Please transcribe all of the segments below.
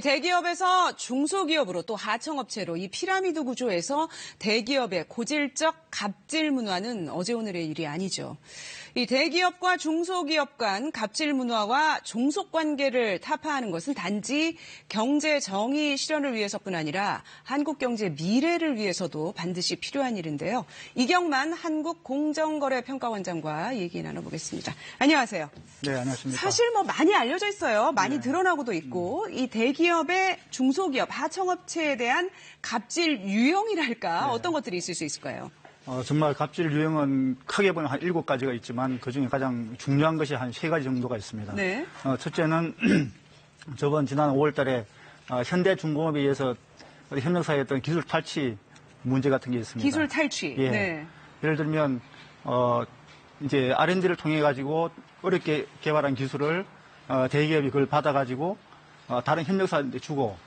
대기업에서 중소기업으로 또 하청업체로 이 피라미드 구조에서 대기업의 고질적 갑질 문화는 어제 오늘의 일이 아니죠. 이 대기업과 중소기업 간 갑질 문화와 종속 관계를 타파하는 것은 단지 경제 정의 실현을 위해서뿐 아니라 한국 경제 미래를 위해서도 반드시 필요한 일인데요. 이경만 한국공정거래평가원장과 얘기 나눠보겠습니다. 안녕하세요. 네, 안녕하십니까. 사실 많이 알려져 있어요. 많이 드러나고도 있고 이 대기업의 중소기업 하청업체에 대한 갑질 유형이랄까 어떤 것들이 있을 수 있을까요? 정말 갑질 유형은 크게 보면 한 7가지가 있지만 그중에 가장 중요한 것이 한 3가지 정도가 있습니다. 네. 첫째는 지난 5월 달에 현대중공업에 의해서 협력사의 어떤 기술 탈취 문제 같은 게 있습니다. 기술 탈취. 예. 네. 예를 들면 이제 R&D를 통해 가지고 어렵게 개발한 기술을 대기업이 그걸 받아 가지고 다른 협력사한테 주고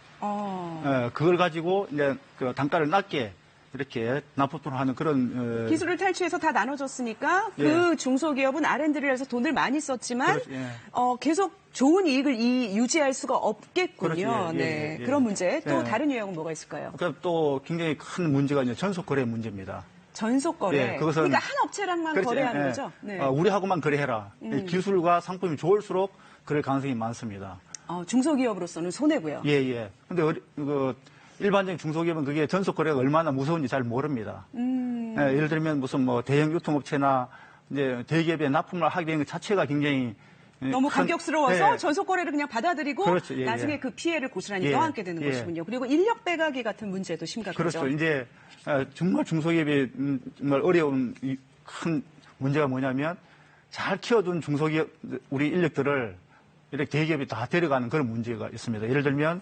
그걸 가지고 이제 그 단가를 낮게 이렇게 납품을 하는 그런 기술을 탈취해서 다 나눠줬으니까 예. 그 중소기업은 R&D를 해서 돈을 많이 썼지만 예. 계속 좋은 이익을 유지할 수가 없겠군요. 그렇죠. 네. 예. 그런 문제. 또 예. 다른 유형은 뭐가 있을까요? 그러니까 또 굉장히 큰 문제가 이제 전속거래 문제입니다. 전속거래. 예, 그것은 그러니까 한 업체랑만 그렇죠. 거래하는 예. 거죠? 네. 우리하고만 거래해라. 기술과 상품이 좋을수록 그럴 가능성이 많습니다. 중소기업으로서는 손해고요. 예. 근데 일반적인 중소기업은 그게 전속 거래가 얼마나 무서운지 잘 모릅니다. 예를 들면 무슨 대형 유통업체나 이제 대기업에 납품을 하게 되는 것 자체가 굉장히 너무 감격스러워서 예. 전속 거래를 그냥 받아들이고 그렇죠. 예, 나중에 예. 그 피해를 고스란히 예. 떠안게 되는 예. 것이군요. 그리고 인력 빼가기 같은 문제도 심각하죠. 그렇죠. 이제 정말 중소기업이 정말 어려운 큰 문제가 뭐냐면 잘 키워둔 중소기업 우리 인력들을 이렇게 대기업이 다 데려가는 그런 문제가 있습니다. 예를 들면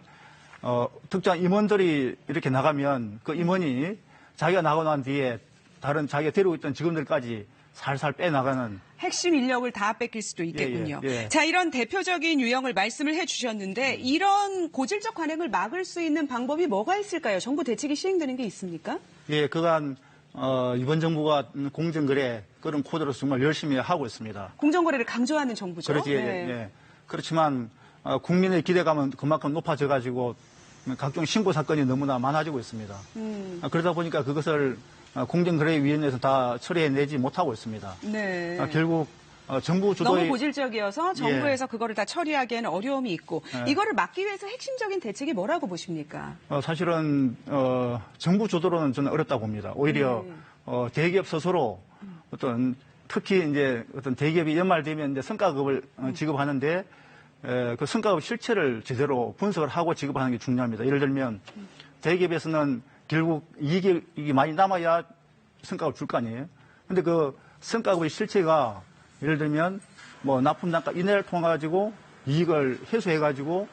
특정 임원들이 이렇게 나가면 그 임원이 자기가 나가고 난 뒤에 다른 자기가 데리고 있던 직원들까지 살살 빼나가는 핵심 인력을 다 뺏길 수도 있겠군요. 예. 자, 이런 대표적인 유형을 말씀을 해주셨는데 이런 고질적 관행을 막을 수 있는 방법이 뭐가 있을까요? 정부 대책이 시행되는 게 있습니까? 예, 그간 이번 정부가 공정거래 그런 코드로 정말 열심히 하고 있습니다. 공정거래를 강조하는 정부죠. 그렇지. 예. 그렇지만 국민의 기대감은 그만큼 높아져가지고 각종 신고 사건이 너무나 많아지고 있습니다. 그러다 보니까 그것을 공정거래위원회에서 다 처리해내지 못하고 있습니다. 네. 결국 정부 주도의 너무 고질적이어서 정부에서 그거를 다 처리하기에는 어려움이 있고 이거를 막기 위해서 핵심적인 대책이 뭐라고 보십니까? 사실은 정부 주도로는 저는 어렵다고 봅니다. 오히려 대기업 스스로 특히 이제 어떤 대기업이 연말되면 이제 성과급을 지급하는데 그 성과급 실체를 제대로 분석을 하고 지급하는 게 중요합니다. 예를 들면 대기업에서는 결국 이익이 많이 남아야 성과급을 줄 거 아니에요. 근데 그 성과급의 실체가 예를 들면 납품 단가 인하를 통해 가지고 이익을 해소해 가지고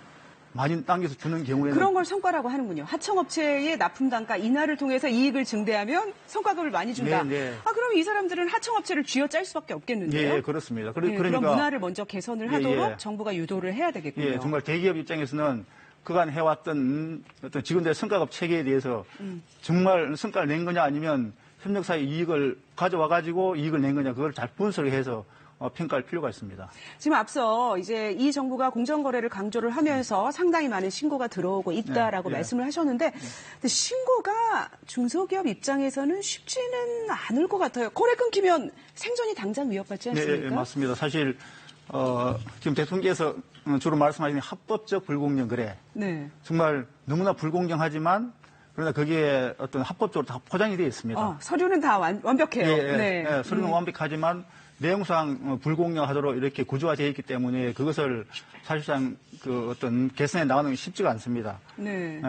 많이 당겨서 주는 경우에는 그런 걸 성과라고 하는군요. 하청업체의 납품 단가 인하를 통해서 이익을 증대하면 성과급을 많이 준다. 네. 그럼 이 사람들은 하청업체를 쥐어짤 수밖에 없겠는데요. 예, 그렇습니다. 그런 문화를 먼저 개선을 하도록 정부가 유도를 해야 되겠군요. 예, 정말 대기업 입장에서는 그간 해왔던 어떤 직원들의 성과급 체계에 대해서 정말 성과를 낸 거냐 아니면 협력사의 이익을 가져와 가지고 이익을 낸 거냐 그걸 잘 분석을 해서 평가할 필요가 있습니다. 지금 앞서 이제 이 정부가 공정거래를 강조를 하면서 상당히 많은 신고가 들어오고 있다라고 말씀을 하셨는데 근데 신고가 중소기업 입장에서는 쉽지는 않을 것 같아요. 거래 끊기면 생존이 당장 위협받지 않습니까? 네, 맞습니다. 사실 지금 대통령께서 주로 말씀하시는 합법적 불공정 거래. 네. 정말 너무나 불공정하지만 그러나 거기에 어떤 합법적으로 다 포장이 되어 있습니다. 서류는 다 완벽해요. 서류는 완벽하지만 내용상 불공정하도록 이렇게 구조화되어 있기 때문에 그것을 사실상 그 어떤 개선해 나가는 게 쉽지가 않습니다. 네.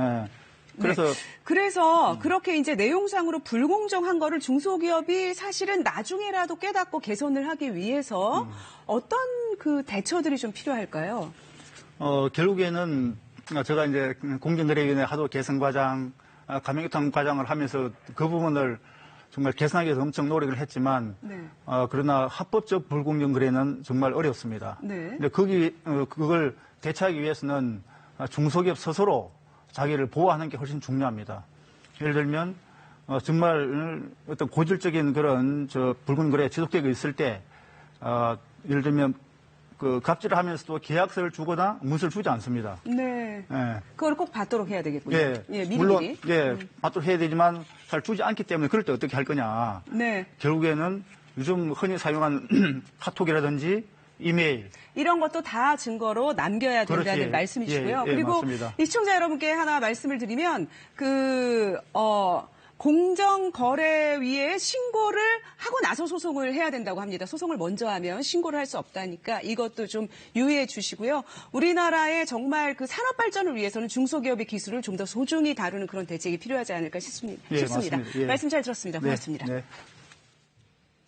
그래서 그렇게 이제 내용상으로 불공정한 거를 중소기업이 사실은 나중에라도 깨닫고 개선을 하기 위해서 어떤 그 대처들이 좀 필요할까요? 결국에는 제가 이제 공정거래위원회 하도 개선 과장, 가맹교통 과장을 하면서 그 부분을 정말 개선하기 위해서 엄청 노력을 했지만 그러나 합법적 불공정 거래는 정말 어렵습니다. 근데 그걸 대처하기 위해서는 중소기업 스스로 자기를 보호하는 게 훨씬 중요합니다. 예를 들면 정말 어떤 고질적인 그런 불공정 거래가 지속되고 있을 때 예를 들면 그 갑질을 하면서도 계약서를 주거나 문서를 주지 않습니다. 네. 예. 그걸 꼭 받도록 해야 되겠군요. 예. 미리. 물론 받도록 해야 되지만 잘 주지 않기 때문에 그럴 때 어떻게 할 거냐. 네. 결국에는 요즘 흔히 사용한 카톡이라든지 이메일 이런 것도 다 증거로 남겨야 된다는 그렇지. 말씀이시고요. 예, 그리고 맞습니다. 이 시청자 여러분께 하나 말씀을 드리면 공정거래위에 신고를 하고 나서 소송을 해야 된다고 합니다. 소송을 먼저 하면 신고를 할 수 없다니까 이것도 좀 유의해 주시고요. 우리나라의 정말 그 산업 발전을 위해서는 중소기업의 기술을 좀 더 소중히 다루는 그런 대책이 필요하지 않을까 싶습니다. 예, 맞습니다. 예. 말씀 잘 들었습니다. 고맙습니다. 네.